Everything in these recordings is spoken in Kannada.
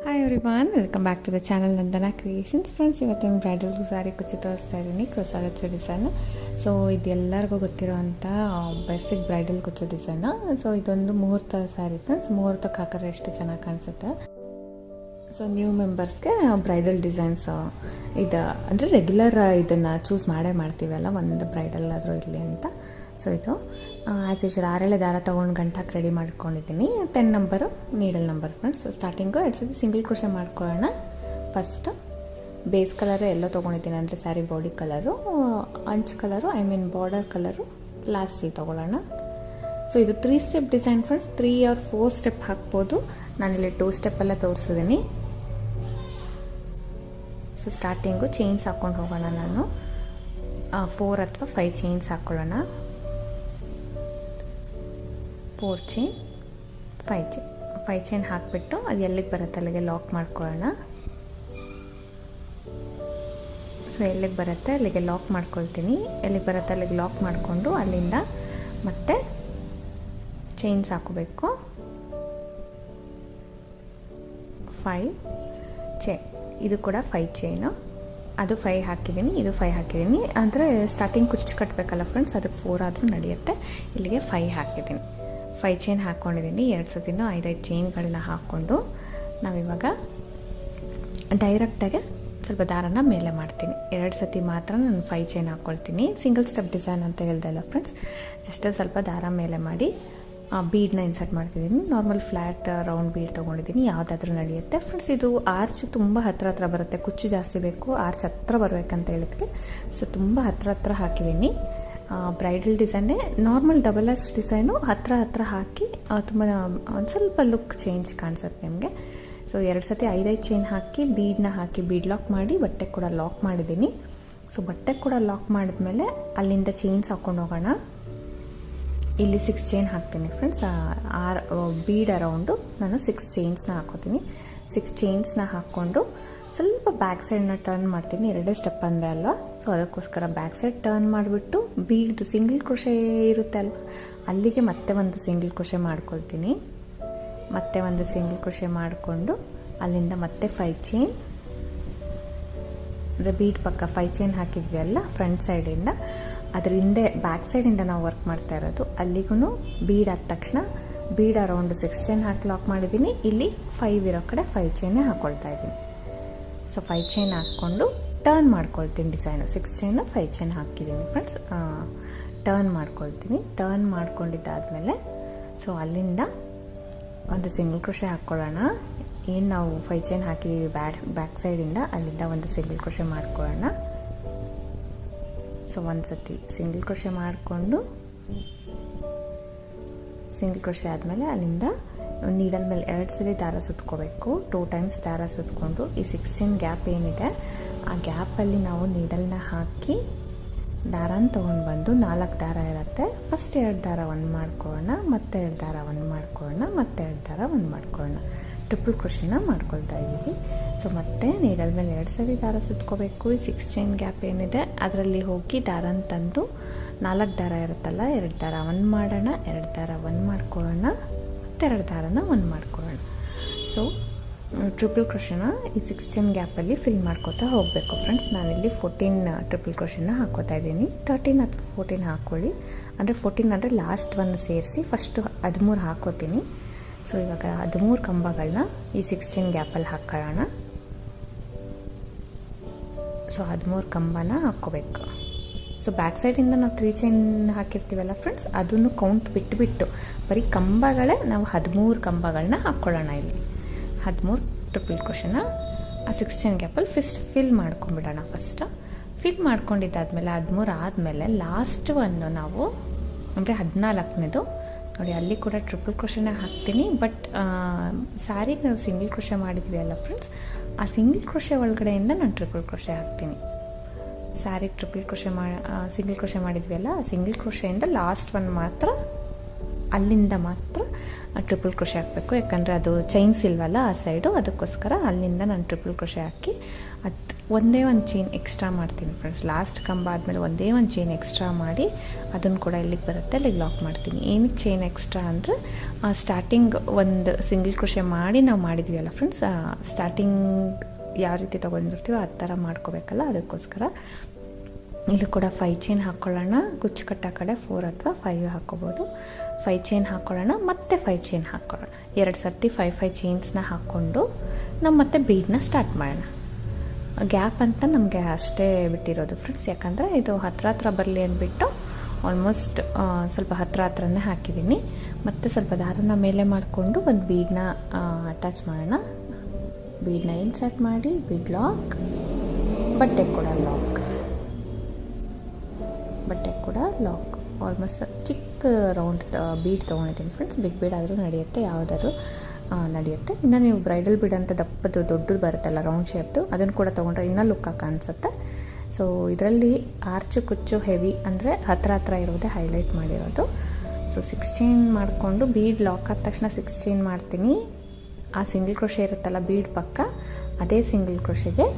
Hi everyone, welcome back to the channel Nandana creations. Friends, ಇವತ್ತಿನ ಬ್ರೈಡಲ್ ಸಾರಿ ಕುಚ್ಚಿ ತೋರಿಸ್ತಾ ಇದ್ದೀನಿ. ಕ್ರೋಸಾಗಚ್ಚೋ ಡಿಸೈನು. ಸೊ ಇದು ಎಲ್ಲರಿಗೂ ಗೊತ್ತಿರೋವಂಥ ಬೇಸಿಕ್ ಬ್ರೈಡಲ್ ಕುಚ್ಚೋ ಡಿಸೈನು. ಸೊ ಇದೊಂದು ಮುಹೂರ್ತ ಸ್ಯಾರಿ ಫ್ರೆಂಡ್ಸ್. ಮುಹೂರ್ತಕ್ಕೆ ಹಾಕಿದ್ರೆ ಎಷ್ಟು ಚೆನ್ನಾಗಿ ಕಾಣಿಸುತ್ತೆ. ಸೊ ನ್ಯೂ ಮೆಂಬರ್ಸ್ಗೆ ಬ್ರೈಡಲ್ ಡಿಸೈನ್ಸ್ ಇದು ಅಂದರೆ ರೆಗ್ಯುಲರ್ ಇದನ್ನು ಚೂಸ್ ಮಾಡ್ತೀವಲ್ಲ, ಒಂದು ಬ್ರೈಡಲ್ ಆದರೂ ಇರಲಿ ಅಂತ. ಸೊ ಇದು ಆ್ಯಸ್ ಯೂಶುವಲ್ 6 ದಾರ ತೊಗೊಂಡು ಗಂಟಾಕ್ ರೆಡಿ ಮಾಡ್ಕೊಂಡಿದ್ದೀನಿ. 10 number needle number friends. Starting 2 ಸತಿ ಸಿಂಗಲ್ ಕ್ರೋಶೆ ಮಾಡ್ಕೊಳ್ಳೋಣ. ಫಸ್ಟು ಬೇಸ್ ಕಲರ್ ಎಲ್ಲೋ ತೊಗೊಂಡಿದ್ದೀನಿ, ಅಂದರೆ ಸ್ಯಾರಿ ಬಾಡಿ ಕಲರು, ಅಂಚು ಕಲರು, ಬಾರ್ಡರ್ ಕಲರು ಲಾಸ್ಟಲ್ಲಿ ತೊಗೊಳ್ಳೋಣ. ಸೊ ಇದು 3 step design friends. 3 or 4 step ಹಾಕ್ಬೋದು. ನಾನಿಲ್ಲಿ 2 ಸ್ಟೆಪ್ಪೆಲ್ಲ ತೋರಿಸಿದ್ದೀನಿ. ಸೊ ಸ್ಟಾರ್ಟಿಂಗು ಚೈನ್ಸ್ ಹಾಕ್ಕೊಂಡು ಹೋಗೋಣ. ನಾನು 4 ಅಥವಾ 5 ಚೈನ್ಸ್ ಹಾಕ್ಕೊಳ್ಳೋಣ. 4 ಚೈನ್ 5 ಚೈನ್ ಹಾಕಿಬಿಟ್ಟು ಅದು ಎಲ್ಲಿಗೆ ಬರುತ್ತೆ ಅಲ್ಲಿಗೆ ಲಾಕ್ ಮಾಡ್ಕೊಳ್ಳೋಣ. ಸೊ ಎಲ್ಲಿಗೆ ಬರುತ್ತೆ ಅಲ್ಲಿಗೆ ಲಾಕ್ ಮಾಡ್ಕೊಳ್ತೀನಿ. ಎಲ್ಲಿಗೆ ಬರುತ್ತೆ ಅಲ್ಲಿಗೆ ಲಾಕ್ ಮಾಡಿಕೊಂಡು ಅಲ್ಲಿಂದ ಮತ್ತೆ ಚೈನ್ಸ್ ಹಾಕೋಬೇಕು. 5 ಚೈನ್, ಇದು ಕೂಡ 5 ಚೈನು. ಅದು 5 ಹಾಕಿದ್ದೀನಿ, ಇದು 5 ಹಾಕಿದ್ದೀನಿ. ಅಂದರೆ ಸ್ಟಾರ್ಟಿಂಗ್ ಕುಚ್ಚು ಕಟ್ಟಬೇಕಲ್ಲ ಫ್ರೆಂಡ್ಸ್, ಅದಕ್ಕೆ 4 ಆದರೂ ನಡೆಯುತ್ತೆ. ಇಲ್ಲಿಗೆ 5 ಹಾಕಿದ್ದೀನಿ. 5 ಚೈನ್ ಹಾಕ್ಕೊಂಡಿದ್ದೀನಿ. 2 ಸತಿನೂ 5 ಚೈನ್ಗಳನ್ನ ಹಾಕ್ಕೊಂಡು ನಾವಿವಾಗ ಡೈರೆಕ್ಟಾಗಿ ಸ್ವಲ್ಪ ದಾರನ ಮೇಲೆ ಮಾಡ್ತೀನಿ. 2 ಸತಿ ಮಾತ್ರ ನಾನು 5 ಚೈನ್ ಹಾಕ್ಕೊಳ್ತೀನಿ. ಸಿಂಗಲ್ ಸ್ಟೆಪ್ ಡಿಸೈನ್ ಅಂತ ಹೇಳ್ದೆ ಅಲ್ಲ ಫ್ರೆಂಡ್ಸ್, ಜಸ್ಟ್ ಸ್ವಲ್ಪ ದಾರ ಮೇಲೆ ಮಾಡಿ ಬೀಡನ್ನ ಇನ್ಸರ್ಟ್ ಮಾಡ್ತಿದ್ದೀನಿ. ನಾರ್ಮಲ್ ಫ್ಲ್ಯಾಟ್ ರೌಂಡ್ ಬೀಡ್ ತೊಗೊಂಡಿದ್ದೀನಿ, ಯಾವುದಾದ್ರೂ ನಡೆಯುತ್ತೆ ಫ್ರೆಂಡ್ಸ್. ಇದು ಆರ್ಚ್ ತುಂಬ ಹತ್ರ ಬರುತ್ತೆ. ಕುಚ್ಚು ಜಾಸ್ತಿ ಬೇಕು, ಆರ್ಚ್ ಹತ್ರ ಬರಬೇಕಂತ ಹೇಳಿದ್ಕೆ ಸೊ ತುಂಬ ಹತ್ರ ಹಾಕಿದ್ದೀನಿ. ಬ್ರೈಡಲ್ ಡಿಸೈನೇ ನಾರ್ಮಲ್ ಡಬಲ್ ಆರ್ಚ್ ಡಿಸೈನು ಹತ್ರ ಹಾಕಿ ತುಂಬ ಒಂದು ಸ್ವಲ್ಪ ಲುಕ್ ಚೇಂಜ್ ಕಾಣಿಸುತ್ತೆ ನಿಮಗೆ. ಸೊ 2 ಸತಿ 5 ಚೈನ್ ಹಾಕಿ ಬೀಡನ್ನ ಹಾಕಿ ಬೀಡ್ ಲಾಕ್ ಮಾಡಿ ಬಟ್ಟೆ ಕೂಡ ಲಾಕ್ ಮಾಡಿದ್ದೀನಿ. ಸೊ ಬಟ್ಟೆ ಕೂಡ ಲಾಕ್ ಮಾಡಿದ್ಮೇಲೆ ಅಲ್ಲಿಂದ ಚೈನ್ಸ್ ಹಾಕ್ಕೊಂಡು ಹೋಗೋಣ. ಇಲ್ಲಿ 6 ಚೈನ್ ಹಾಕ್ತೀನಿ ಫ್ರೆಂಡ್ಸ್. ಬೀಡ್ ಅರೌಂಡು ನಾನು 6 ಚೈನ್ಸ್ನ ಹಾಕೋತೀನಿ. 6 ಚೈನ್ಸ್ನ ಹಾಕ್ಕೊಂಡು ಸ್ವಲ್ಪ ಬ್ಯಾಕ್ ಸೈಡ್ನ ಟರ್ನ್ ಮಾಡ್ತೀನಿ. 2 ಸ್ಟೆಪ್ ಅಂದೆ ಅಲ್ವಾ, ಸೊ ಅದಕ್ಕೋಸ್ಕರ ಬ್ಯಾಕ್ ಸೈಡ್ ಟರ್ನ್ ಮಾಡಿಬಿಟ್ಟು ಬೀಡ್ದು ಸಿಂಗಲ್ ಕ್ರೋಶೆ ಇರುತ್ತೆ ಅಲ್ವ, ಅಲ್ಲಿಗೆ ಮತ್ತೆ ಒಂದು ಸಿಂಗಲ್ ಕ್ರೋಶೆ ಮಾಡ್ಕೊಳ್ತೀನಿ. ಮತ್ತೆ ಒಂದು ಸಿಂಗಲ್ ಕ್ರೋಶೆ ಮಾಡಿಕೊಂಡು ಅಲ್ಲಿಂದ ಮತ್ತೆ 5 ಚೈನ್, ಅಂದರೆ ಬೀಡ್ ಪಕ್ಕ 5 ಚೈನ್ ಹಾಕಿದ್ವಿ ಅಲ್ಲ ಫ್ರಂಟ್ ಸೈಡಿಂದ, ಅದ್ರ ಹಿಂದೆ ಬ್ಯಾಕ್ ಸೈಡಿಂದ ನಾವು ವರ್ಕ್ ಮಾಡ್ತಾ ಇರೋದು. ಅಲ್ಲಿಗೂ ಬೀಡ್ ಆದ ತಕ್ಷಣ ಬೀಡ್ ಅರೌಂಡು 6 ಚೈನ್ ಹಾಕಿ ಲಾಕ್ ಮಾಡಿದ್ದೀನಿ. ಇಲ್ಲಿ 5 ಇರೋ ಕಡೆ 5 ಚೈನೇ ಹಾಕ್ಕೊಳ್ತಾ ಇದ್ದೀನಿ. ಸೊ 5 ಚೈನ್ ಹಾಕ್ಕೊಂಡು ಟರ್ನ್ ಮಾಡ್ಕೊಳ್ತೀನಿ ಡಿಸೈನು. 6 ಚೈನು 5 ಚೈನ್ ಹಾಕಿದ್ದೀನಿ ಫ್ರೆಂಡ್ಸ್. ಟರ್ನ್ ಮಾಡ್ಕೊಳ್ತೀನಿ. ಟರ್ನ್ ಮಾಡ್ಕೊಂಡಿದ್ದಾದಮೇಲೆ ಸೊ ಅಲ್ಲಿಂದ ಒಂದು ಸಿಂಗಲ್ ಕ್ರೋಶೆ ಹಾಕ್ಕೊಳ್ಳೋಣ. ಏನು ನಾವು 5 ಚೈನ್ ಹಾಕಿದ್ದೀವಿ ಬ್ಯಾಕ್ ಸೈಡಿಂದ, ಅಲ್ಲಿಂದ ಒಂದು ಸಿಂಗಲ್ ಕ್ರೋಶೆ ಮಾಡ್ಕೊಳ್ಳೋಣ. ಸೊ ಒಂದು ಸತಿ ಸಿಂಗಲ್ ಕ್ರೋಶೆ ಮಾಡಿಕೊಂಡು ಸಿಂಗಲ್ ಕ್ರೋಶೆ ಆದಮೇಲೆ ಅಲ್ಲಿಂದ ನೀಡಲ್ ಮೇಲೆ 2 ಸಲ ದಾರ ಸುತ್ಕೋಬೇಕು. 2 ಟೈಮ್ಸ್ ದಾರ ಸುತ್ಕೊಂಡು ಈ 6 ಚೈನ್ ಗ್ಯಾಪ್ ಏನಿದೆ ಆ ಗ್ಯಾಪಲ್ಲಿ ನಾವು ನೀಡಲ್ನ ಹಾಕಿ ದಾರನ ತೊಗೊಂಡು ಬಂದು 4 ದಾರ ಇರುತ್ತೆ. ಫಸ್ಟ್ 2 ದಾರ 1 ಮಾಡ್ಕೊಳ್ಳೋಣ, ಮತ್ತೆ 2 ದಾರ 1 ಮಾಡ್ಕೊಳ್ಳೋಣ, ಮತ್ತೆ 2 ದಾರ 1 ಮಾಡ್ಕೊಳ್ಳೋಣ. ಟ್ರಿಪಲ್ ಕ್ರೋಶೆನ ಮಾಡ್ಕೊಳ್ತಾ ಇದ್ದೀವಿ. ಸೊ ಮತ್ತೆ ನೀಡಲ್ ಮೇಲೆ 2 ಸಲ ದಾರ ಸುತ್ಕೋಬೇಕು. ಈ 6 ಚೈನ್ ಗ್ಯಾಪ್ ಏನಿದೆ ಅದರಲ್ಲಿ ಹೋಗಿ ದಾರನ ತಂದು 4 ದಾರ ಇರುತ್ತಲ್ಲ, 2 ದಾರ 1 ಮಾಡೋಣ, 2 ದಾರ 1 ಮಾಡ್ಕೊಳ್ಳೋಣ, ಮತ್ತೆ 2 ದಾರನ 1 ಮಾಡ್ಕೊಳ್ಳೋಣ. ಸೊ ಟ್ರಿಪಲ್ ಕ್ರೋಶೆನ ಈ 6 ಚೈನ್ ಗ್ಯಾಪಲ್ಲಿ ಫಿಲ್ ಮಾಡ್ಕೋತಾ ಹೋಗಬೇಕು ಫ್ರೆಂಡ್ಸ್. ನಾನಿಲ್ಲಿ 14 ಟ್ರಿಪಲ್ ಕ್ರೋಶೆನ ಹಾಕ್ಕೋತಾ ಇದ್ದೀನಿ. 13 ಅಥವಾ 14 ಹಾಕ್ಕೊಳ್ಳಿ. ಅಂದರೆ 14 ಅಂದರೆ ಲಾಸ್ಟ್ ಒಂದು ಸೇರಿಸಿ ಫಸ್ಟು 13 ಹಾಕ್ಕೋತೀನಿ. ಸೊ ಇವಾಗ 13 ಕಂಬಗಳನ್ನ ಈ 6 ಚೈನ್ ಗ್ಯಾಪಲ್ಲಿ ಹಾಕ್ಕೊಳ್ಳೋಣ. ಸೊ 13 ಕಂಬನ ಹಾಕ್ಕೋಬೇಕು. ಸೊ ಬ್ಯಾಕ್ ಸೈಡಿಂದ ನಾವು 3 ಚೈನ್ ಹಾಕಿರ್ತೀವಲ್ಲ ಫ್ರೆಂಡ್ಸ್, ಅದನ್ನು ಕೌಂಟ್ ಬಿಟ್ಟು ಬರೀ ಕಂಬಗಳೇ ನಾವು 13 ಕಂಬಗಳನ್ನ ಹಾಕ್ಕೊಳ್ಳೋಣ. ಇಲ್ಲಿ 13 ಟ್ರಿಪಲ್ ಕ್ರೋಶೆನ ಆ 6 ಚೈನ್ ಗ್ಯಾಪಲ್ಲಿ ಫಿಲ್ ಮಾಡ್ಕೊಂಬಿಡೋಣ. ಫಸ್ಟ್ ಫಿಲ್ ಮಾಡ್ಕೊಂಡಿದ್ದಾದಮೇಲೆ 13 ಆದಮೇಲೆ ಲಾಸ್ಟ್ ಒಂದು ನಾವು ಅಂದರೆ 14ನೇದು ನೋಡಿ, ಅಲ್ಲಿ ಕೂಡ ಟ್ರಿಪಲ್ ಕ್ರೋಶೆನ ಹಾಕ್ತೀನಿ. ಬಟ್ ಸ್ಯಾರಿಗೆ ನಾವು ಸಿಂಗಲ್ ಕ್ರೋಶೆ ಮಾಡಿದ್ವಿ ಅಲ್ಲ ಫ್ರೆಂಡ್ಸ್, ಆ ಸಿಂಗಲ್ ಕ್ರೋಶೆ ಒಳಗಡೆಯಿಂದ ನಾನು ಟ್ರಿಪಲ್ ಕ್ರೋಶೆ ಹಾಕ್ತೀನಿ. ಸ್ಯಾರಿಗೆ ಸಿಂಗಲ್ ಕ್ರೋಶೆ ಮಾಡಿದ್ವಿ ಅಲ್ಲ, ಆ ಸಿಂಗಲ್ ಕ್ರೋಶೆಯಿಂದ ಲಾಸ್ಟ್ ಒಂದು ಮಾತ್ರ ಅಲ್ಲಿಂದ ಮಾತ್ರ ಟ್ರಿಪಲ್ ಕ್ರೋಶೆ ಹಾಕಬೇಕು. ಯಾಕಂದರೆ ಅದು ಚೈನ್ಸ್ ಇಲ್ವಲ್ಲ ಆ ಸೈಡು, ಅದಕ್ಕೋಸ್ಕರ ಅಲ್ಲಿಂದ ನಾನು ಟ್ರಿಪಲ್ ಕ್ರೋಶೆ ಹಾಕಿ ಒಂದೇ ಒಂದು ಚೈನ್ ಎಕ್ಸ್ಟ್ರಾ ಮಾಡ್ತೀನಿ ಫ್ರೆಂಡ್ಸ್. ಲಾಸ್ಟ್ ಕಂಬ ಆದಮೇಲೆ ಒಂದೇ ಒಂದು ಚೈನ್ ಎಕ್ಸ್ಟ್ರಾ ಮಾಡಿ ಅದನ್ನು ಕೂಡ ಎಲ್ಲಿಗೆ ಬರುತ್ತೆ ಅಲ್ಲಿಗೆ ಲಾಕ್ ಮಾಡ್ತೀನಿ. ಏನಕ್ಕೆ ಚೈನ್ ಎಕ್ಸ್ಟ್ರಾ ಅಂದರೆ ಸ್ಟಾರ್ಟಿಂಗ್ ಒಂದು ಸಿಂಗಲ್ ಕ್ರೋಶೆ ಮಾಡಿ ನಾವು ಮಾಡಿದ್ವಿ ಫ್ರೆಂಡ್ಸ್, ಸ್ಟಾರ್ಟಿಂಗ್ ಯಾವ ರೀತಿ ತೊಗೊಂಡಿರ್ತೀವೋ ಆ ಥರ ಮಾಡ್ಕೋಬೇಕಲ್ಲ, ಅದಕ್ಕೋಸ್ಕರ. ಇಲ್ಲೂ ಕೂಡ 5 ಚೈನ್ ಹಾಕ್ಕೊಳ್ಳೋಣ. ಕುಚ್ಚು ಕಟ್ಟ ಕಡೆ 4 ಅಥವಾ 5 ಹಾಕ್ಕೋಬೋದು. 5 ಚೈನ್ ಹಾಕ್ಕೊಳ್ಳೋಣ, ಮತ್ತೆ 5 ಚೈನ್ ಹಾಕ್ಕೊಳ್ಳೋಣ. 2 ಸರ್ತಿ 5 ಚೈನ್ಸ್ನ ಹಾಕ್ಕೊಂಡು ನಾವು ಮತ್ತೆ ಬೀಡನ್ನ ಸ್ಟಾರ್ಟ್ ಮಾಡೋಣ. ಗ್ಯಾಪ್ ಅಂತ ನಮಗೆ ಅಷ್ಟೇ ಬಿಟ್ಟಿರೋದು ಫ್ರೆಂಡ್ಸ್, ಯಾಕಂದರೆ ಇದು ಹತ್ರ ಬರಲಿ ಅಂದ್ಬಿಟ್ಟು ಆಲ್ಮೋಸ್ಟ್ ಸ್ವಲ್ಪ ಹತ್ರನೇ ಹಾಕಿದ್ದೀನಿ. ಮತ್ತು ಸ್ವಲ್ಪ ದಾರನ ಮೇಲೆ ಮಾಡಿಕೊಂಡು ಒಂದು ಬೀಡನ್ನ ಅಟ್ಯಾಚ್ ಮಾಡೋಣ. ಬೀಡನ್ನ ಇನ್ಸರ್ಟ್ ಮಾಡಿ ಬೀಡ್ ಲಾಕ್, ಬಟ್ಟೆ ಕೂಡ ಲಾಕ್. ಆಲ್ಮೋಸ್ಟ್ ಚಿಕ್ಕ ರೌಂಡ್ ಬೀಡ್ ತೊಗೊಂಡಿದ್ದೀನಿ ಫ್ರೆಂಡ್ಸ್. ಬಿಗ್ ಬೀಡ್ ಆದರೂ ನಡೆಯುತ್ತೆ, ಯಾವುದಾದ್ರೂ ನಡೆಯುತ್ತೆ. ಇನ್ನು ನೀವು ಬ್ರೈಡಲ್ ಬೀಡ್ ಅಂತ ದೊಡ್ಡದು ಬರುತ್ತಲ್ಲ ರೌಂಡ್ ಶೇಪ್ದು, ಅದನ್ನು ಕೂಡ ತೊಗೊಂಡ್ರೆ ಇನ್ನೂ ಲುಕ್ಕಾಗಿ ಕಾಣಿಸುತ್ತೆ. ಸೊ ಇದರಲ್ಲಿ ಆರ್ಚ್ ಕುಚ್ಚು ಹೆವಿ ಅಂದರೆ ಹತ್ರ ಇರೋದೇ ಹೈಲೈಟ್ ಮಾಡಿರೋದು. ಸೊ 6 ಚೈನ್ ಮಾಡಿಕೊಂಡು ಬೀಡ್ ಲಾಕ್ ಆದ ತಕ್ಷಣ 6 ಚೈನ್ ಮಾಡ್ತೀನಿ. ಆ ಸಿಂಗಲ್ ಕ್ರೋಶೆ ಇರುತ್ತಲ್ಲ ಬೀಡ್ ಪಕ್ಕ, ಅದೇ ಸಿಂಗಲ್ ಕ್ರೋಶೆಗೆ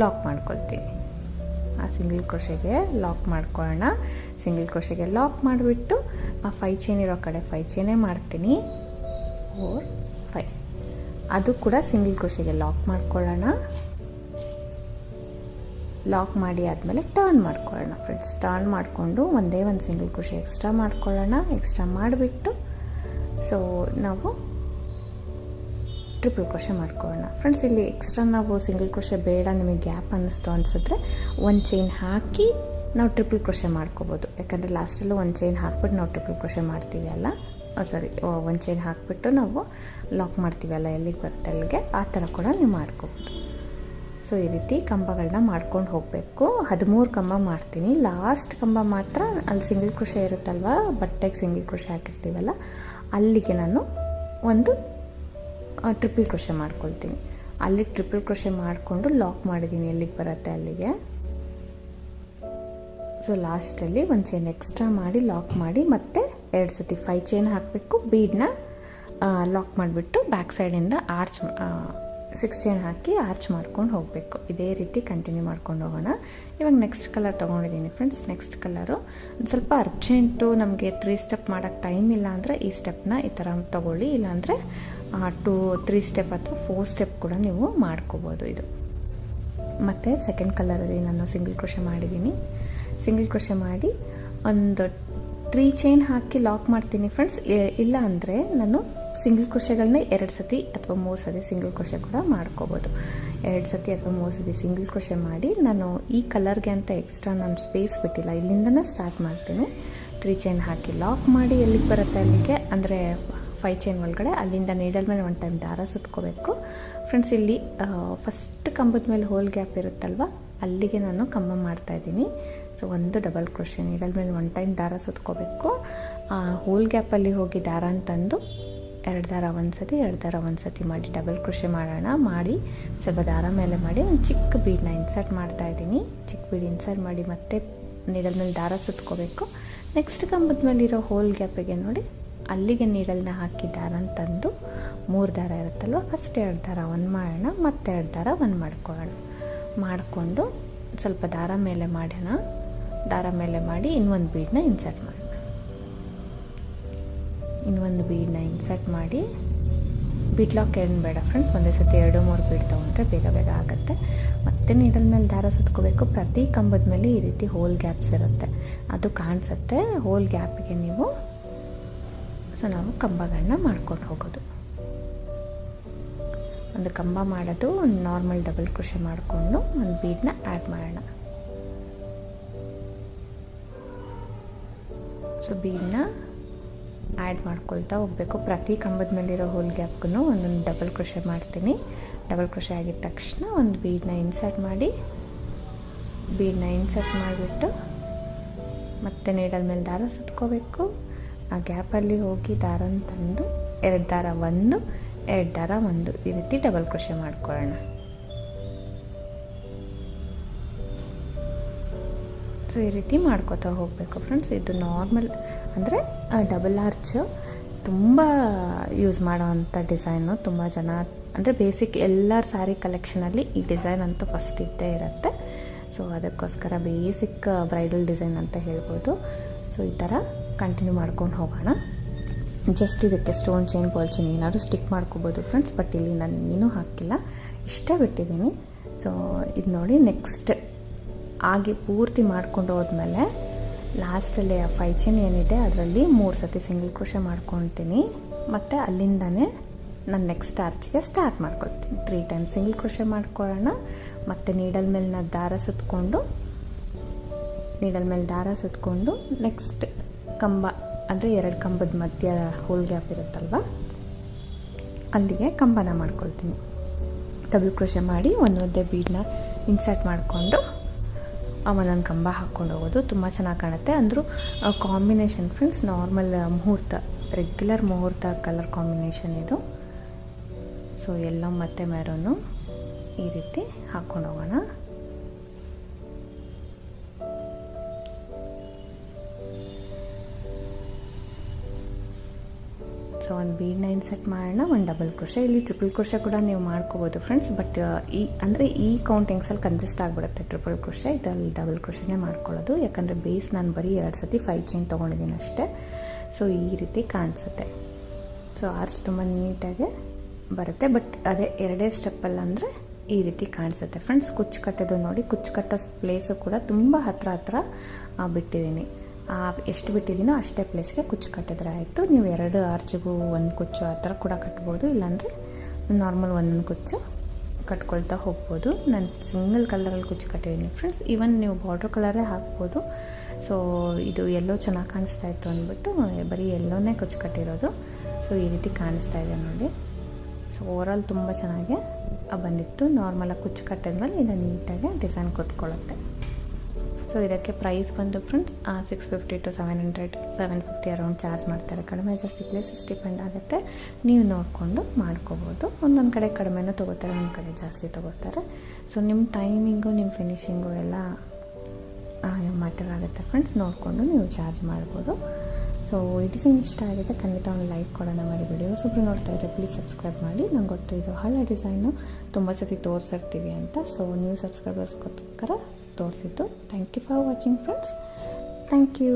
ಲಾಕ್ ಮಾಡ್ಕೊಳ್ತೀನಿ. ಆ ಸಿಂಗಲ್ ಕ್ರೋಶೆಗೆ ಲಾಕ್ ಮಾಡ್ಕೊಳ್ಳೋಣ. ಸಿಂಗಲ್ ಕ್ರೋಶೆಗೆ ಲಾಕ್ ಮಾಡಿಬಿಟ್ಟು ಆ 5 ಚೈನ್ ಇರೋ ಕಡೆ 5 ಚೈನೇ ಮಾಡ್ತೀನಿ. 4 5 ಅದು ಕೂಡ ಸಿಂಗಲ್ ಕ್ರೋಶೆಗೆ ಲಾಕ್ ಮಾಡ್ಕೊಳ್ಳೋಣ. ಲಾಕ್ ಮಾಡಿ ಆದಮೇಲೆ ಟರ್ನ್ ಮಾಡ್ಕೊಳ್ಳೋಣ ಫ್ರೆಂಡ್ಸ್. ಟರ್ನ್ ಮಾಡಿಕೊಂಡು ಒಂದೇ ಒಂದು ಸಿಂಗಲ್ ಕ್ರೋಶೆ ಎಕ್ಸ್ಟ್ರಾ ಮಾಡ್ಕೊಳ್ಳೋಣ. ಎಕ್ಸ್ಟ್ರಾ ಮಾಡಿಬಿಟ್ಟು ಸೊ ನಾವು ಟ್ರಿಪಲ್ ಕ್ರೋಶೆ ಮಾಡ್ಕೊಳ್ಳೋಣ ಫ್ರೆಂಡ್ಸ್. ಇಲ್ಲಿ ಎಕ್ಸ್ಟ್ರಾ ನಾವು ಸಿಂಗಲ್ ಕ್ರೋಶೆ ಬೇಡ, ನಿಮಗೆ ಗ್ಯಾಪ್ ಅನಿಸಿದ್ರೆ 1 ಚೈನ್ ಹಾಕಿ ನಾವು ಟ್ರಿಪಲ್ ಕ್ರೋಶೆ ಮಾಡ್ಕೋಬೋದು. ಯಾಕಂದರೆ ಲಾಸ್ಟಲ್ಲೂ 1 ಚೈನ್ ಹಾಕ್ಬಿಟ್ಟು ನಾವು ಟ್ರಿಪಲ್ ಕ್ರೋಶೆ ಮಾಡ್ತೀವಿ ಅಲ್ಲ, 1 ಚೈನ್ ಹಾಕಿಬಿಟ್ಟು ನಾವು ಲಾಕ್ ಮಾಡ್ತೀವಲ್ಲ ಎಲ್ಲಿಗೆ ಬರುತ್ತೆ ಅಲ್ಲಿಗೆ, ಆ ಥರ ಕೂಡ ನೀವು ಮಾಡ್ಕೋಬೋದು. ಸೊ ಈ ರೀತಿ ಕಂಬಗಳನ್ನ ಮಾಡ್ಕೊಂಡು ಹೋಗಬೇಕು. 13 ಕಂಬ ಮಾಡ್ತೀನಿ. ಲಾಸ್ಟ್ ಕಂಬ ಮಾತ್ರ ಅಲ್ಲಿ ಸಿಂಗಲ್ ಕ್ರೋಶೆ ಇರುತ್ತಲ್ವ, ಬಟ್ಟೆಗೆ ಸಿಂಗಲ್ ಕ್ರೋಶೆ ಹಾಕಿರ್ತೀವಲ್ಲ, ಅಲ್ಲಿಗೆ ನಾನು ಒಂದು ಟ್ರಿಪಲ್ ಕ್ರೋಶೆ ಮಾಡ್ಕೊಳ್ತೀನಿ. ಅಲ್ಲಿಗೆ ಟ್ರಿಪಲ್ ಕ್ರೋಶೆ ಮಾಡಿಕೊಂಡು ಲಾಕ್ ಮಾಡಿದ್ದೀನಿ ಎಲ್ಲಿಗೆ ಬರುತ್ತೆ ಅಲ್ಲಿಗೆ. ಸೊ ಲಾಸ್ಟಲ್ಲಿ 1 ಚೈನ್ ಎಕ್ಸ್ಟ್ರಾ ಮಾಡಿ ಲಾಕ್ ಮಾಡಿ ಮತ್ತೆ 2 ಸತಿ 5 ಚೈನ್ ಹಾಕಬೇಕು. ಬೀಡನ್ನ ಲಾಕ್ ಮಾಡಿಬಿಟ್ಟು ಬ್ಯಾಕ್ ಸೈಡಿಂದ 6 ಚೈನ್ ಹಾಕಿ ಆರ್ಚ್ ಮಾಡ್ಕೊಂಡು ಹೋಗಬೇಕು. ಇದೇ ರೀತಿ ಕಂಟಿನ್ಯೂ ಮಾಡ್ಕೊಂಡು ಹೋಗೋಣ. ಇವಾಗ ನೆಕ್ಸ್ಟ್ ಕಲರ್ ತೊಗೊಂಡಿದ್ದೀನಿ ಫ್ರೆಂಡ್ಸ್. ನೆಕ್ಸ್ಟ್ ಕಲರು ಸ್ವಲ್ಪ ಅರ್ಜೆಂಟು, ನಮಗೆ 3 ಸ್ಟೆಪ್ ಮಾಡೋಕ್ಕೆ ಟೈಮ್ ಇಲ್ಲ ಅಂದರೆ ಈ ಸ್ಟೆಪ್ನ ಈ ಥರ ತೊಗೊಳ್ಳಿ. ಇಲ್ಲಾಂದರೆ 3 ಸ್ಟೆಪ್ ಅಥವಾ 4 ಸ್ಟೆಪ್ ಕೂಡ ನೀವು ಮಾಡ್ಕೋಬೋದು ಇದು. ಮತ್ತು ಸೆಕೆಂಡ್ ಕಲರಲ್ಲಿ ನಾನು ಸಿಂಗಲ್ ಕ್ರೋಶೆ ಮಾಡಿದ್ದೀನಿ. ಸಿಂಗಲ್ ಕ್ರೋಶೆ ಮಾಡಿ ಒಂದು 3 ಚೈನ್ ಹಾಕಿ ಲಾಕ್ ಮಾಡ್ತೀನಿ ಫ್ರೆಂಡ್ಸ್. ಇಲ್ಲ ಅಂದರೆ ನಾನು ಸಿಂಗಲ್ ಕ್ರೋಶೆಗಳನ್ನೇ 2 ಸತಿ ಅಥವಾ 3 ಸತಿ ಸಿಂಗಲ್ ಕ್ರೋಶೆ ಕೂಡ ಮಾಡ್ಕೋಬೋದು. 2 ಸತಿ ಅಥವಾ 3 ಸತಿ ಸಿಂಗಲ್ ಕ್ರೋಶೆ ಮಾಡಿ ನಾನು ಈ ಕಲರ್ಗೆ ಅಂತ ಎಕ್ಸ್ಟ್ರಾ ನಾನು ಸ್ಪೇಸ್ ಬಿಟ್ಟಿಲ್ಲ, ಇಲ್ಲಿಂದನೇ ಸ್ಟಾರ್ಟ್ ಮಾಡ್ತೀನಿ. 3 ಚೈನ್ ಹಾಕಿ ಲಾಕ್ ಮಾಡಿ ಎಲ್ಲಿಗೆ ಬರುತ್ತೆ ಅಲ್ಲಿಗೆ, ಅಂದರೆ 5 ಚೈನ್ ಒಳಗಡೆ ಅಲ್ಲಿಂದ ನೀಡಲ್ ಮೇಲೆ 1 ಟೈಮ್ ದಾರ ಸುತ್ಕೋಬೇಕು ಫ್ರೆಂಡ್ಸ್. ಇಲ್ಲಿ ಫಸ್ಟ್ ಕಂಬದ ಮೇಲೆ ಹೋಲ್ ಗ್ಯಾಪ್ ಇರುತ್ತಲ್ವ, ಅಲ್ಲಿಗೆ ನಾನು ಕಂಬ ಮಾಡ್ತಾಯಿದ್ದೀನಿ. ಸೊ ಒಂದು ಡಬಲ್ ಕ್ರೋಶೆ ನೀಡಲ್ ಮೇಲೆ 1 ಟೈಮ್ ದಾರ ಸುತ್ಕೋಬೇಕು. ಹೋಲ್ ಗ್ಯಾಪಲ್ಲಿ ಹೋಗಿ ದಾರ ಅಂತಂದು 2 ದಾರ 1 ಸತಿ 2 ದಾರ 1 ಸತಿ ಮಾಡಿ ಡಬಲ್ ಕ್ರೋಶೆ ಮಾಡೋಣ. ಮಾಡಿ ಸ್ವಲ್ಪ ದಾರ ಮೇಲೆ ಮಾಡಿ ಒಂದು ಚಿಕ್ಕ ಬೀಡನ್ನ ಇನ್ಸರ್ಟ್ ಮಾಡ್ತಾಯಿದ್ದೀನಿ. ಚಿಕ್ಕ ಬೀಡ್ ಇನ್ಸರ್ಟ್ ಮಾಡಿ ಮತ್ತೆ ನೀಡಲ್ ಮೇಲೆ ದಾರ ಸುತ್ಕೋಬೇಕು. ನೆಕ್ಸ್ಟ್ ಕಂಬದ ಮೇಲಿರೋ ಹೋಲ್ ಗ್ಯಾಪಿಗೆ ನೋಡಿ ಅಲ್ಲಿಗೆ ನೀಡಲ್ನ ಹಾಕಿ ದಾರ ಅಂತಂದು 3 ದಾರ ಇರುತ್ತಲ್ವ, ಫಸ್ಟ್ 2 ದಾರ 1 ಮಾಡೋಣ, ಮತ್ತೆ 2 ದಾರ 1 ಮಾಡ್ಕೊಳ್ಳೋಣ. ಮಾಡಿಕೊಂಡು ಸ್ವಲ್ಪ ದಾರ ಮೇಲೆ ಮಾಡೋಣ. ದಾರ ಮೇಲೆ ಮಾಡಿ ಇನ್ನೊಂದು ಬೀಡನ್ನ ಇನ್ಸರ್ಟ್ ಮಾಡೋಣ. ಇನ್ನೊಂದು ಬೀಡನ್ನ ಇನ್ಸರ್ಟ್ ಮಾಡಿ ಬೀಡ್ ಲಾಕ್ ಏನು ಬೇಡ ಫ್ರೆಂಡ್ಸ್, ಒಂದೇ ಸತಿ 2-3 ಬೀಡ್ ತೊಗೊಂಡ್ರೆ ಬೇಗ ಆಗುತ್ತೆ. ಮತ್ತೆ ನೀಡಲ್ ಮೇಲೆ ದಾರ ಸುತ್ಕೋಬೇಕು. ಪ್ರತಿ ಕಂಬದ ಮೇಲೆ ಈ ರೀತಿ ಹೋಲ್ ಗ್ಯಾಪ್ಸ್ ಇರುತ್ತೆ, ಅದು ಕಾಣಿಸುತ್ತೆ. ಹೋಲ್ ಗ್ಯಾಪಿಗೆ ನೀವು ನಾವು ಕಂಬಗಳನ್ನ ಮಾಡ್ಕೊಂಡು ಹೋಗೋದು. ಒಂದು ಕಂಬ ಮಾಡೋದು, ಒಂದು ನಾರ್ಮಲ್ ಡಬಲ್ ಕ್ರೋಶೆ ಮಾಡಿಕೊಂಡು ಒಂದು ಬೀಡನ್ನ ಆ್ಯಡ್ ಮಾಡೋಣ. ಸೊ ಬೀಡನ್ನ ಆ್ಯಡ್ ಮಾಡ್ಕೊಳ್ತಾ ಹೋಗಬೇಕು. ಪ್ರತಿ ಕಂಬದ ಮೇಲಿರೋ ಹೋಲ್ ಗ್ಯಾಪ್ಗೂ ಒಂದೊಂದು ಡಬಲ್ ಕ್ರೋಶೆ ಮಾಡ್ತೀನಿ. ಡಬಲ್ ಕ್ರೋಶೆ ಆಗಿದ ತಕ್ಷಣ ಒಂದು ಬೀಡನ್ನ ಇನ್ಸರ್ಟ್ ಮಾಡಿಬಿಟ್ಟು ಮತ್ತೆ ನೀಡಲ್ ಮೇಲೆ ದಾರ ಸುತ್ಕೋಬೇಕು. ಆ ಗ್ಯಾಪಲ್ಲಿ ಹೋಗಿ ದಾರ ತಂದು 2 ದಾರ 1 2 ದಾರ 1 ಈ ರೀತಿ ಡಬಲ್ ಕ್ರೋಶೆ ಮಾಡ್ಕೊಳ್ಳೋಣ. ಸೊ ಈ ರೀತಿ ಮಾಡ್ಕೋತಾ ಹೋಗಬೇಕು ಫ್ರೆಂಡ್ಸ್. ಇದು ನಾರ್ಮಲ್ ಅಂದರೆ ಡಬಲ್ ಆರ್ಚ್ ತುಂಬ ಯೂಸ್ ಮಾಡೋವಂಥ ಡಿಸೈನು. ತುಂಬ ಜನ ಅಂದರೆ ಬೇಸಿಕ್ ಎಲ್ಲರ ಸ್ಯಾರಿ ಕಲೆಕ್ಷನಲ್ಲಿ ಈ ಡಿಸೈನ್ ಅಂತೂ ಫಸ್ಟ್ ಇದ್ದೇ ಇರುತ್ತೆ. ಸೊ ಅದಕ್ಕೋಸ್ಕರ ಬೇಸಿಕ್ ಬ್ರೈಡಲ್ ಡಿಸೈನ್ ಅಂತ ಹೇಳ್ಬೋದು. ಸೊ ಈ ಥರ ಕಂಟಿನ್ಯೂ ಮಾಡ್ಕೊಂಡು ಹೋಗೋಣ. ಜಸ್ಟ್ ಇದಕ್ಕೆ ಸ್ಟೋನ್ ಚೈನ್, ಬಾಲ್ ಚೈನ್ ಏನಾದರೂ ಸ್ಟಿಕ್ ಮಾಡ್ಕೋಬೋದು ಫ್ರೆಂಡ್ಸ್. ಬಟ್ ಇಲ್ಲಿ ನಾನು ಏನೂ ಹಾಕಿಲ್ಲ, ಇಷ್ಟೇ ಬಿಟ್ಟಿದ್ದೀನಿ. ಸೊ ಇದು ನೋಡಿ, ನೆಕ್ಸ್ಟ್ ಆಗಿ ಪೂರ್ತಿ ಮಾಡ್ಕೊಂಡು ಹೋದ್ಮೇಲೆ ಲಾಸ್ಟಲ್ಲಿ ಆ 5 ಚೈನ್ ಏನಿದೆ ಅದರಲ್ಲಿ 3 ಸತಿ ಸಿಂಗಲ್ ಕ್ರೋಶೆ ಮಾಡ್ಕೊತೀನಿ. ಮತ್ತು ಅಲ್ಲಿಂದನೇ ನಾನು ನೆಕ್ಸ್ಟ್ ಆರ್ಚಿಗೆ ಸ್ಟಾರ್ಟ್ ಮಾಡ್ಕೊಳ್ತೀನಿ. 3 ಟೈಮ್ ಸಿಂಗಲ್ ಕ್ರೋಶೆ ಮಾಡ್ಕೊಳ್ಳೋಣ. ಮತ್ತು ನೀಡಲ್ ಮೇಲೆ ನಾನು ದಾರ ಸುತ್ಕೊಂಡು ನೆಕ್ಸ್ಟ್ ಕಂಬ ಅಂದರೆ 2 ಕಂಬದ ಮಧ್ಯ ಹೋಲ್ ಗ್ಯಾಪ್ ಇರುತ್ತಲ್ವ, ಅಲ್ಲಿಗೆ ಕಂಬನ ಮಾಡ್ಕೊಳ್ತೀನಿ. ಡಬಲ್ ಕ್ರೋಶೆ ಮಾಡಿ ಒಂದೊಂದೇ ಬೀಡನ್ನ ಇನ್ಸರ್ಟ್ ಮಾಡಿಕೊಂಡು ಒಂದೊಂದು ಕಂಬ ಹಾಕ್ಕೊಂಡು ಹೋಗೋದು. ತುಂಬ ಚೆನ್ನಾಗಿ ಕಾಣುತ್ತೆ. ಅಂದರೂ ಕಾಂಬಿನೇಷನ್ ಫ್ರೆಂಡ್ಸ್ ನಾರ್ಮಲ್ ರೆಗ್ಯುಲರ್ ಮುಹೂರ್ತ ಕಲರ್ ಕಾಂಬಿನೇಷನ್ ಇದು. ಸೊ ಎಲ್ಲೋ ಮತ್ತು ಮೆರೂನು ಈ ರೀತಿ ಹಾಕ್ಕೊಂಡು ಹೋಗೋಣ. ಸೊ ಒಂದು ಬೀಡನ್ನ ಇನ್ಸರ್ಟ್ ಮಾಡೋಣ, ಒಂದು ಡಬಲ್ ಕ್ರೋಶೆ. ಇಲ್ಲಿ ಟ್ರಿಪಲ್ ಕ್ರೋಶೆ ಕೂಡ ನೀವು ಮಾಡ್ಕೋಬೋದು ಫ್ರೆಂಡ್ಸ್. ಬಟ್ ಈ ಕೌಂಟಿಂಗ್ಸಲ್ಲಿ ಕನ್ಸಿಸ್ಟ್ ಆಗಿಬಿಡುತ್ತೆ ಟ್ರಿಪಲ್ ಕ್ರೋಶೆ. ಇದರಲ್ಲಿ ಡಬಲ್ ಕ್ರೋಶೆನೇ ಮಾಡ್ಕೊಳ್ಳೋದು. ಯಾಕಂದರೆ ಬೇಸ್ ನಾನು ಬರೀ 2 ಸತಿ 5 ಚೈನ್ ತೊಗೊಂಡಿದ್ದೀನಿ ಅಷ್ಟೇ. ಸೊ ಈ ರೀತಿ ಕಾಣಿಸುತ್ತೆ. ಸೊ ಆರ್ಚ್ ತುಂಬ ನೀಟಾಗಿ ಬರುತ್ತೆ. ಬಟ್ ಅದೇ 2 ಸ್ಟೆಪ್ಪಲ್ಲಿ ಅಂದರೆ ಈ ರೀತಿ ಕಾಣಿಸುತ್ತೆ ಫ್ರೆಂಡ್ಸ್. ಕುಚ್ಚು ಕಟ್ಟೋದು ನೋಡಿ, ಕುಚ್ಚು ಕಟ್ಟೋ ಪ್ಲೇಸು ಕೂಡ ತುಂಬ ಹತ್ರ ಬಿಟ್ಟಿದ್ದೀನಿ. ಎಷ್ಟು ಬಿಟ್ಟಿದ್ದೀನೋ ಅಷ್ಟೇ ಪ್ಲೇಸ್ಗೆ ಕುಚ್ಚು ಕಟ್ಟಿದ್ರೆ ಆಯಿತು. ನೀವು 2 ಆರ್ಚಿಗೂ 1 ಕುಚ್ಚು ಆ ಥರ ಕೂಡ ಕಟ್ಬೋದು. ಇಲ್ಲಾಂದರೆ ನಾರ್ಮಲ್ 1 ಕುಚ್ಚು ಕಟ್ಕೊಳ್ತಾ ಹೋಗ್ಬೋದು. ನಾನು ಸಿಂಗಲ್ ಕಲರಲ್ಲಿ ಕುಚ್ಚು ಕಟ್ಟಿದ್ದೀನಿ ಫ್ರೆಂಡ್ಸ್. ಈವನ್ ನೀವು ಬಾರ್ಡ್ರ್ ಕಲರೇ ಹಾಕ್ಬೋದು. ಸೊ ಇದು ಎಲ್ಲೋ ಚೆನ್ನಾಗಿ ಕಾಣಿಸ್ತಾ ಇತ್ತು ಅಂದ್ಬಿಟ್ಟು ಬರೀ ಎಲ್ಲೋನೇ ಕುಚ್ಚು ಕಟ್ಟಿರೋದು. ಸೊ ಈ ರೀತಿ ಕಾಣಿಸ್ತಾ ಇದೆ ನೋಡಿ. ಸೊ ಓವರಾಲ್ ತುಂಬ ಚೆನ್ನಾಗಿ ಬಂದಿತ್ತು. ನಾರ್ಮಲಾಗಿ ಕುಚ್ಚು ಕಟ್ಟಿದ್ಮೇಲೆ ಇದು ನೀಟಾಗಿ ಡಿಸೈನ್ ಕೂತ್ಕೊಳ್ಳುತ್ತೆ. ಸೊ ಇದಕ್ಕೆ ಪ್ರೈಸ್ ಬಂದು ಫ್ರೆಂಡ್ಸ್ 650 to 750 ಅರೌಂಡ್ ಚಾರ್ಜ್ ಮಾಡ್ತಾರೆ. ಕಡಿಮೆ ಜಾಸ್ತಿ ಪ್ಲೇಸಸ್ ಡಿಪೆಂಡ್ ಆಗುತ್ತೆ, ನೀವು ನೋಡಿಕೊಂಡು ಮಾಡ್ಕೋಬೋದು. ಒಂದೊಂದು ಕಡೆ ಕಡಿಮೆನೂ ತೊಗೋತಾರೆ, ಒಂದು ಕಡೆ ಜಾಸ್ತಿ ತೊಗೋತಾರೆ. ಸೊ ನಿಮ್ಮ ಟೈಮಿಂಗು, ನಿಮ್ಮ ಫಿನಿಶಿಂಗು ಎಲ್ಲ ಮ್ಯಾಟರ್ ಆಗುತ್ತೆ ಫ್ರೆಂಡ್ಸ್. ನೋಡಿಕೊಂಡು ನೀವು ಚಾರ್ಜ್ ಮಾಡ್ಬೋದು. ಸೊ ಈ ಡಿಸೈನ್ ಇಷ್ಟ ಆಗಿದೆ ಖಂಡಿತ ಒಂದು ಲೈಕ್ ಕೊಡೋಣ ಮಾಡಿ. ವಿಡಿಯೋಸ್ ಒಬ್ಬರು ನೋಡ್ತಾ ಇದ್ದರೆ ಪ್ಲೀಸ್ ಸಬ್ಸ್ಕ್ರೈಬ್ ಮಾಡಿ. ನಂಗೆ ಗೊತ್ತು ಇದು ಹಳೆ ಡಿಸೈನು ತುಂಬ ಸತಿ ತೋರಿಸಿರ್ತೀವಿ ಅಂತ. ಸೊ ನೀವು ಸಬ್ಸ್ಕ್ರೈಬರ್ಸ್ಗೋಸ್ಕರ ತೋರಿಸಿದ್ದು. Thank you for watching friends. Thank you.